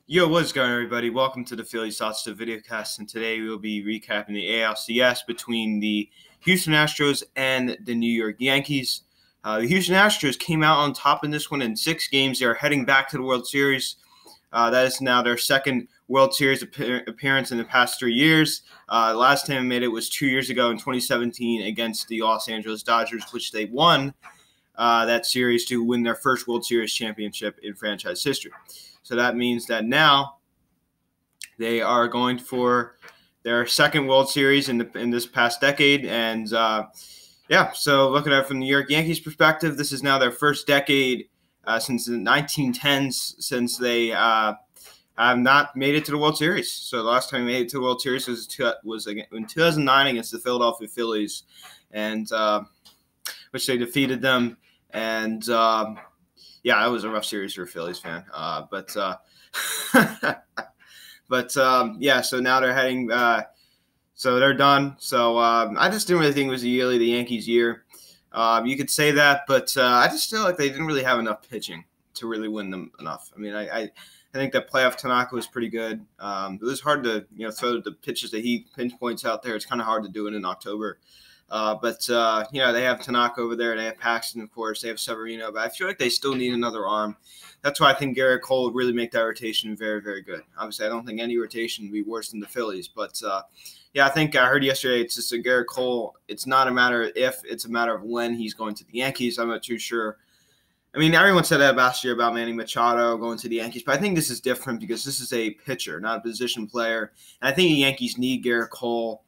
Yo, what's going on, everybody? Welcome to the Phillies Thoughts to Videocast, and today we will be recapping the ALCS between the Houston Astros and the New York Yankees. The Houston Astros came out on top in this one in 6 games. They are heading back to the World Series. That is now their second World Series appearance in the past 3 years. Last time they made it was 2 years ago in 2017 against the Los Angeles Dodgers, which they won that series to win their first World Series championship in franchise history. So that means that now they are going for their second World Series in this past decade. And, so looking at it from the New York Yankees perspective, this is now their first decade since the 1910s since they have not made it to the World Series. So the last time they made it to the World Series was in 2009 against the Philadelphia Phillies, and which they defeated them. And yeah, it was a rough series for a Phillies fan. So now they're heading so they're done. So I just didn't really think it was the Yankees' year. You could say that, but I just feel like they didn't really have enough pitching to really win them enough. I mean, I think that playoff Tanaka was pretty good. It was hard to throw the pitches that he pinpoints out there. It's kind of hard to do it in October. But they have Tanaka over there. They have Paxton, of course. They have Severino. But I feel like they still need another arm. That's why I think Garrett Cole would really make that rotation very, very good. Obviously, I don't think any rotation would be worse than the Phillies. But, I think I heard yesterday it's just a Garrett Cole. It's not a matter of if, it's a matter of when he's going to the Yankees. I'm not too sure. I mean, everyone said that last year about Manny Machado going to the Yankees. But I think this is different because this is a pitcher, not a position player. And I think the Yankees need Garrett Cole.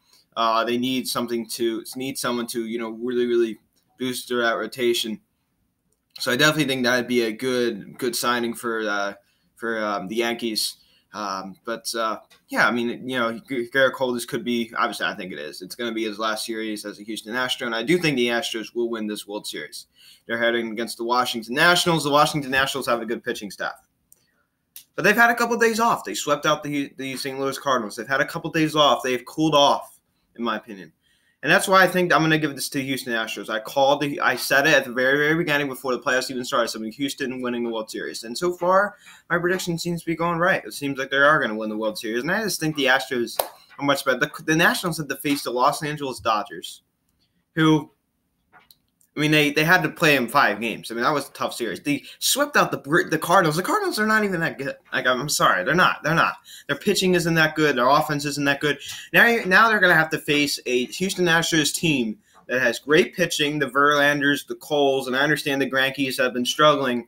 They need someone to really, really boost their rotation. So I definitely think that'd be a good signing for the Yankees. Garrett Cole, this could be, obviously I think it is. It's going to be his last series as a Houston Astro, and I do think the Astros will win this World Series. They're heading against the Washington Nationals. The Washington Nationals have a good pitching staff. But they've had a couple of days off. They swept out the St. Louis Cardinals. They've had a couple of days off. They've cooled off, in my opinion. And that's why I think I'm going to give this to Houston Astros. I said it at the very, very beginning before the playoffs even started. So Houston winning the World Series. And so far, my prediction seems to be going right. It seems like they are going to win the World Series. And I just think the Astros are much better. The Nationals had to face the Los Angeles Dodgers, who, I mean, they had to play in 5 games. I mean, that was a tough series. They swept out the Cardinals. The Cardinals are not even that good. Like, I'm sorry. They're not. Their pitching isn't that good. Their offense isn't that good. Now they're going to have to face a Houston Astros team that has great pitching, the Verlanders, the Coles, and I understand the Greinke's have been struggling.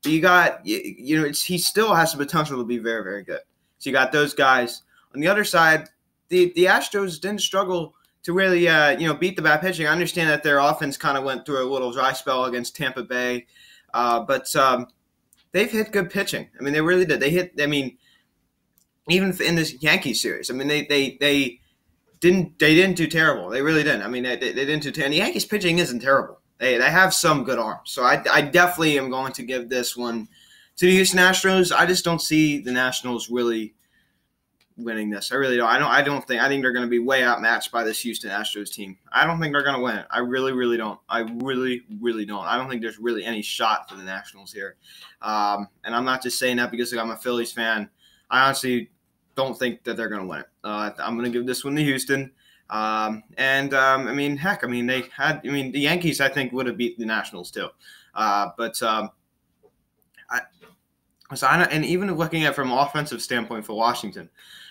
But he still has the potential to be very, very good. So you got those guys. On the other side, the Astros didn't struggle to really, beat the bad pitching. I understand that their offense kind of went through a little dry spell against Tampa Bay, but they've hit good pitching. I mean, they really did. Even in this Yankees series, I mean, they didn't do terrible. They really didn't. I mean, they didn't do terrible. The Yankees pitching isn't terrible. They have some good arms. So I definitely am going to give this one to the Houston Astros. I just don't see the Nationals really winning this. I really don't. I think they're going to be way outmatched by this Houston Astros team. I don't think they're going to win it. I really, really don't. I really, really don't. I don't think there's really any shot for the Nationals here. And I'm not just saying that because I'm a Phillies fan. I honestly don't think that they're going to win it. I'm going to give this one to Houston. The Yankees, I think, would have beat the Nationals too. And even looking at it from an offensive standpoint for Washington,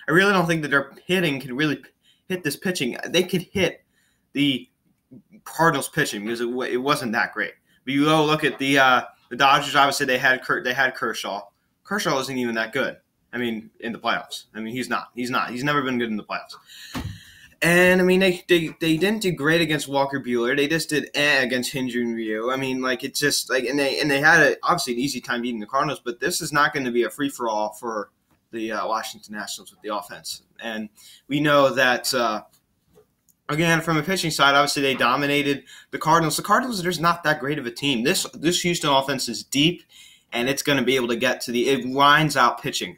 I really don't think that their hitting can really hit this pitching. They could hit the Cardinals pitching because it wasn't that great. But you go look at the Dodgers. Obviously, they had Kershaw. Kershaw isn't even that good. I mean, in the playoffs. I mean, he's not. He's never been good in the playoffs. And, I mean, they didn't do great against Walker Buehler. They just did against Hyun-Jin Ryu. I mean, like, it's just, like, and they had, obviously, an easy time beating the Cardinals, but this is not going to be a free-for-all for the Washington Nationals with the offense. And we know that, again, from a pitching side, obviously, they dominated the Cardinals. The Cardinals, there's not that great of a team. This Houston offense is deep, and it's going to be able to get to it winds out pitchers.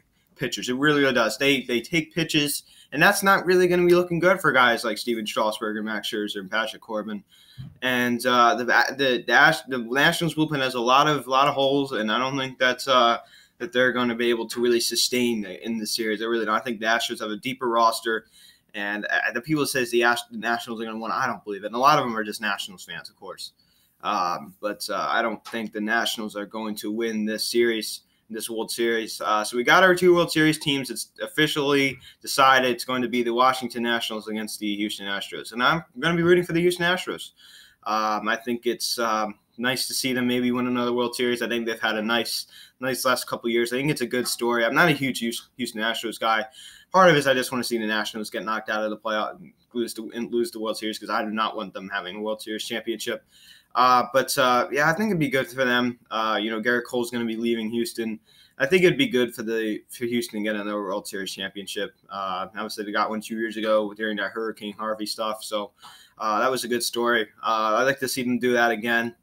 It really, really does. They take pitches, and that's not really going to be looking good for guys like Steven Strasburg and Max Scherzer and Patrick Corbin. And the Nationals bullpen has a lot of holes, and I don't think that's that they're going to be able to really sustain in the series. I really don't. I think the Astros have a deeper roster, and the people that says the Nationals are going to win, I don't believe it. And a lot of them are just Nationals fans, of course. But I don't think the Nationals are going to win this series, this World Series. So we got our 2 World Series teams. It's officially decided it's going to be the Washington Nationals against the Houston Astros. And I'm going to be rooting for the Houston Astros. I think it's nice to see them maybe win another World Series. I think they've had a nice last couple of years. I think it's a good story. I'm not a huge Houston Astros guy. Part of it is I just want to see the Nationals get knocked out of the playoff and lose the World Series because I do not want them having a World Series championship. But I think it'd be good for them. Garrett Cole's going to be leaving Houston. I think it'd be good for Houston to get another World Series championship. Obviously, they got one 2 years ago during that Hurricane Harvey stuff. So that was a good story. I'd like to see them do that again.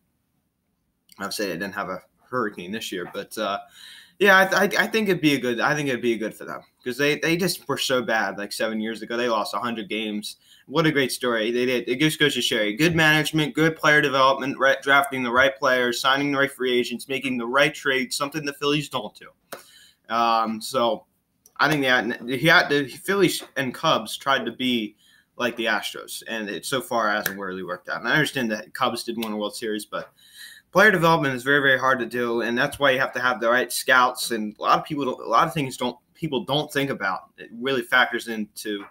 Obviously, they didn't have a hurricane this year, but I think it'd be good for them because they just were so bad. Like 7 years ago, they lost 100 games. What a great story they did. It just goes to show you good management, good player development, drafting the right players, signing the right free agents, making the right trades, something the Phillies don't do. So I think the Phillies and Cubs tried to be like the Astros, and it so far hasn't really worked out. And I understand that Cubs did win a World Series, but player development is very, very hard to do, and that's why you have to have the right scouts. And a lot of things people don't think about. It really factors into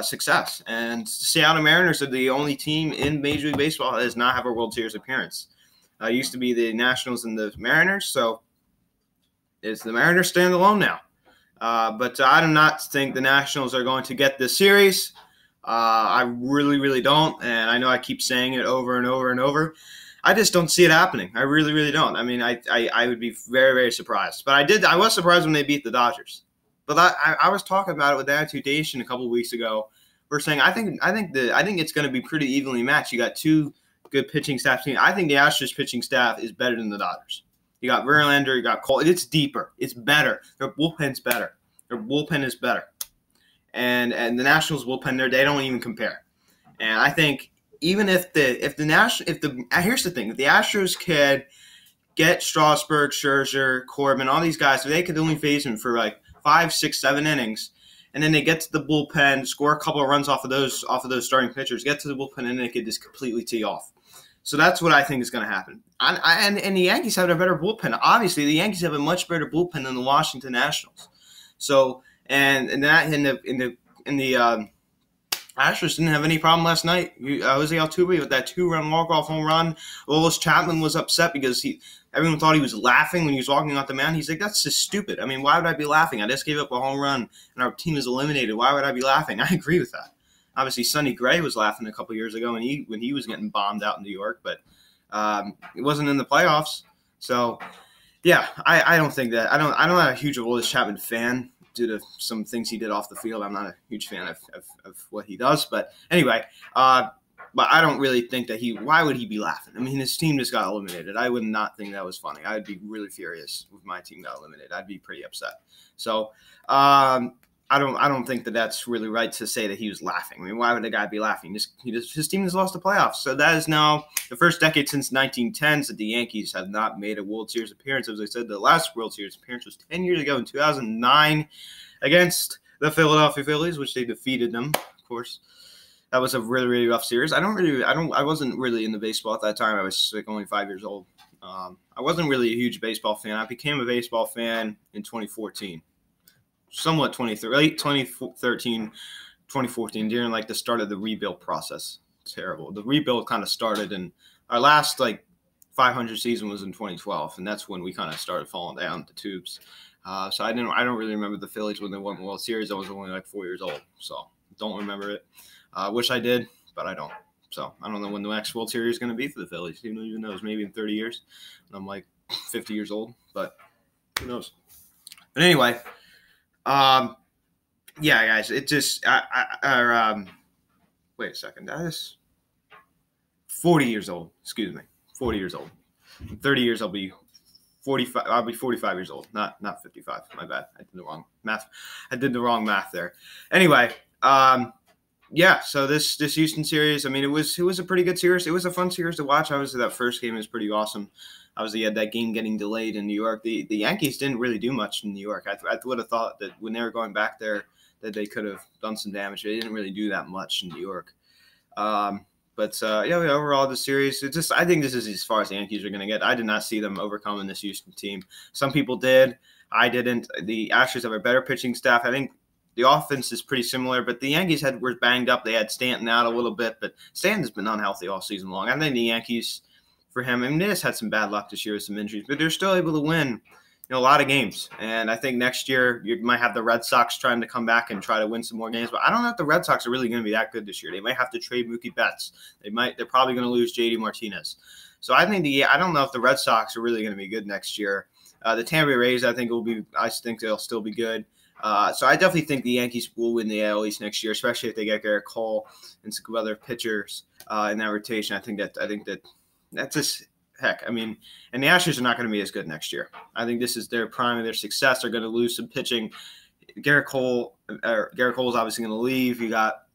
success. And Seattle Mariners are the only team in Major League Baseball that does not have a World Series appearance. It used to be the Nationals and the Mariners, so it's the Mariners stand alone now. But I do not think the Nationals are going to get this series. I really, really don't, and I know I keep saying it over and over and over. I just don't see it happening. I really, really don't. I mean, I would be very, very surprised. But I was surprised when they beat the Dodgers. But I was talking about it with Attitude Nation a couple of weeks ago. We're saying I think it's going to be pretty evenly matched. You got 2 good pitching staffs. I think the Astros pitching staff is better than the Dodgers. You got Verlander, you got Cole. It's deeper. It's better. Their bullpen's better. Their bullpen is better. And the Nationals bullpen they don't even compare. And I think even here's the thing, if the Astros could get Strasburg, Scherzer, Corbin, all these guys, if they could only face them for like 5, 6, 7 innings, and then they get to the bullpen, score a couple of runs off of those starting pitchers, get to the bullpen, and then they could just completely tee off. So that's what I think is going to happen. And the Yankees have a better bullpen. Obviously, the Yankees have a much better bullpen than the Washington Nationals. So and that in the Astros didn't have any problem last night. Jose Altuve with that 2-run walk-off home run. Willis Chapman was upset because everyone thought he was laughing when he was walking off the mound. He's like, that's just stupid. I mean, why would I be laughing? I just gave up a home run, and our team is eliminated. Why would I be laughing? I agree with that. Obviously, Sonny Gray was laughing a couple years ago when he was getting bombed out in New York, but it wasn't in the playoffs. So, yeah, I don't think that. I'm not a huge Willis Chapman fan due to some things he did off the field. I'm not a huge fan of what he does. But anyway, but I don't really think that why would he be laughing? I mean, his team just got eliminated. I would not think that was funny. I would be really furious if my team got eliminated. I'd be pretty upset. So I don't think that that's really right to say that he was laughing. I mean, why would the guy be laughing? His team has lost the playoffs. So that is now the first decade since 1910s that the Yankees have not made a World Series appearance. As I said, the last World Series appearance was 10 years ago in 2009 against the Philadelphia Phillies, which they defeated them, of course. That was a really, really rough series. I wasn't really into baseball at that time. I was like only 5 years old. I wasn't really a huge baseball fan. I became a baseball fan in 2014. Somewhat late 2013, 2014, during like the start of the rebuild process. Terrible. The rebuild kind of started, and our last like 500 season was in 2012, and that's when we kind of started falling down the tubes. So I don't really remember the Phillies when they won the World Series. I was only like 4 years old, so don't remember it. Wish I did, but I don't. So I don't know when the next World Series is going to be for the Phillies. Who knows? Maybe in 30 years. And I'm like 50 years old, but who knows? But anyway. Yeah, guys, it just, wait a second, that is 40 years old, 40 years old. In 30 years, I'll be 45, I'll be 45 years old, not 55, my bad, I did the wrong math there. Anyway, Yeah, so this Houston series, I mean, it was a pretty good series. It was a fun series to watch. Obviously, that first game was pretty awesome. Obviously, you had that game getting delayed in New York. The Yankees didn't really do much in New York. I would have thought that when they were going back there that they could have done some damage. They didn't really do that much in New York. Yeah, overall the series, I think this is as far as the Yankees are going to get. I did not see them overcoming this Houston team. Some people did. I didn't. The Astros have a better pitching staff. I think the offense is pretty similar, but the Yankees were banged up. They had Stanton out a little bit, but Stanton's been unhealthy all season long. I think the Yankees, for him, I mean, they just had some bad luck this year with some injuries, but they're still able to win a lot of games. And I think next year you might have the Red Sox trying to come back and try to win some more games. But I don't know if the Red Sox are really going to be that good this year. They might have to trade Mookie Betts. They're probably going to lose JD Martinez. So I don't know if the Red Sox are really going to be good next year. The Tampa Bay Rays, I think they'll still be good. So I definitely think the Yankees will win the AL East next year, especially if they get Garrett Cole and some other pitchers in that rotation. I think that's just heck. I mean, and the Astros are not going to be as good next year. I think this is their prime of their success. They're going to lose some pitching. Garrett Cole is obviously going to leave. You got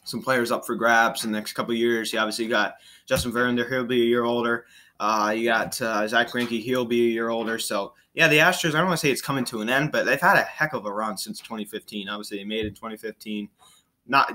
some players up for grabs in the next couple of years. You obviously got Justin Verlander. He'll be a year older. You got Zach Greinke. He'll be a year older. So, yeah, the Astros, I don't want to say it's coming to an end, but they've had a heck of a run since 2015. Obviously, they made it in 2015.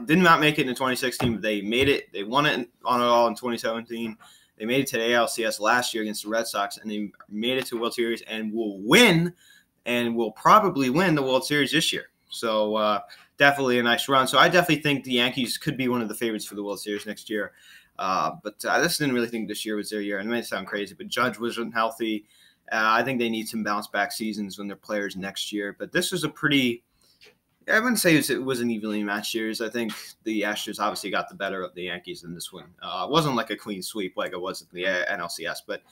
Did not make it in 2016, but they made it. They won it on it all in 2017. They made it to the ALCS last year against the Red Sox, and they made it to the World Series and will probably win the World Series this year. So definitely a nice run. So I definitely think the Yankees could be one of the favorites for the World Series next year. But I just didn't really think this year was their year. And it may sound crazy, but Judge wasn't healthy. I think they need some bounce-back seasons when they're players next year. But this was I wouldn't say it was an evenly matched series. I think the Astros obviously got the better of the Yankees in this one. It wasn't like a clean sweep like it was at the NLCS, but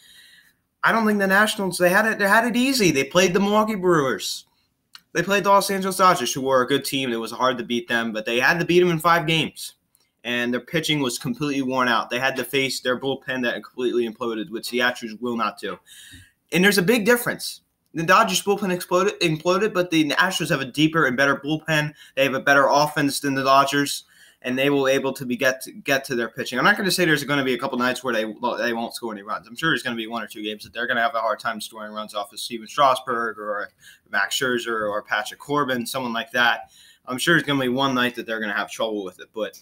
I don't think the Nationals, they had it easy. They played the Milwaukee Brewers. They played the Los Angeles Dodgers, who were a good team. It was hard to beat them, but they had to beat them in 5 games. And their pitching was completely worn out. They had to face their bullpen that completely imploded, which the Astros will not do. And there's a big difference. The Dodgers bullpen imploded, but the Astros have a deeper and better bullpen. They have a better offense than the Dodgers, and they will able to get to their pitching. I'm not going to say there's going to be a couple nights where they won't score any runs. I'm sure there's going to be 1 or 2 games that they're going to have a hard time scoring runs off of Steven Strasburg or Max Scherzer or Patrick Corbin, someone like that. I'm sure there's going to be one night that they're going to have trouble with it, but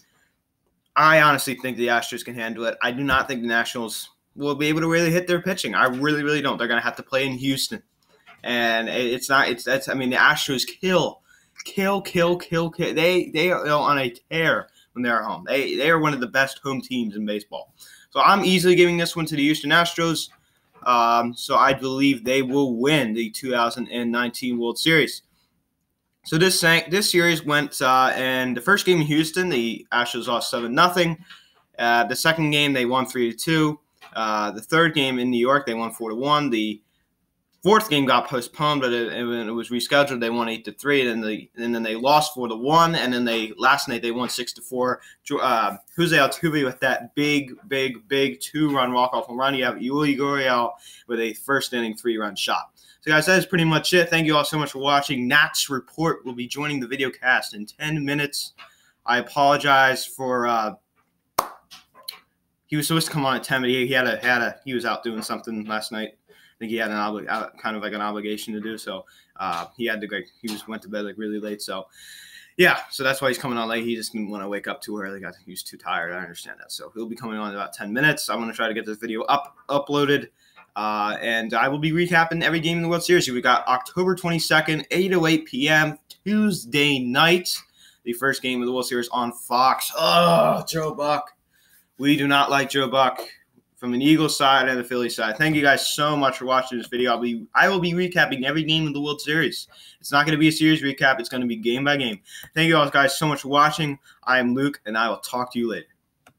I honestly think the Astros can handle it. I do not think the Nationals will be able to really hit their pitching. I really, really don't. They're going to have to play in Houston. And the Astros kill. They are on a tear when they're at home. They are one of the best home teams in baseball. So I'm easily giving this one to the Houston Astros. So I believe they will win the 2019 World Series. So this series went, and the first game in Houston, the Astros lost 7-0. The second game, they won 3-2. The third game in New York, they won 4-1. The fourth game got postponed, but it was rescheduled. They won 8-3, and then they lost 4-1, and then last night they won 6-4. Jose Altuve with that big 2-run walk-off home run. You have Yuli Gurriel with a first-inning 3-run shot. So, guys, that is pretty much it. Thank you all so much for watching. Nat's Report will be joining the video cast in 10 minutes. I apologize for he was supposed to come on at 10, but he was out doing something last night. I think he had kind of like an obligation to do, so he went to bed like really late. So yeah, so that's why he's coming on late. He just didn't want to wake up too early. He was too tired. I understand that. So he'll be coming on in about 10 minutes. I'm going to try to get this video uploaded, and I will be recapping every game in the World Series. We got October 22nd, 8:08 p.m. Tuesday night. The first game of the World Series on Fox. Oh, Joe Buck. We do not like Joe Buck. From an Eagles side and the Phillies side. Thank you guys so much for watching this video. I will be recapping every game of the World Series. It's not going to be a series recap. It's going to be game by game. Thank you all guys so much for watching. I am Luke, and I will talk to you later.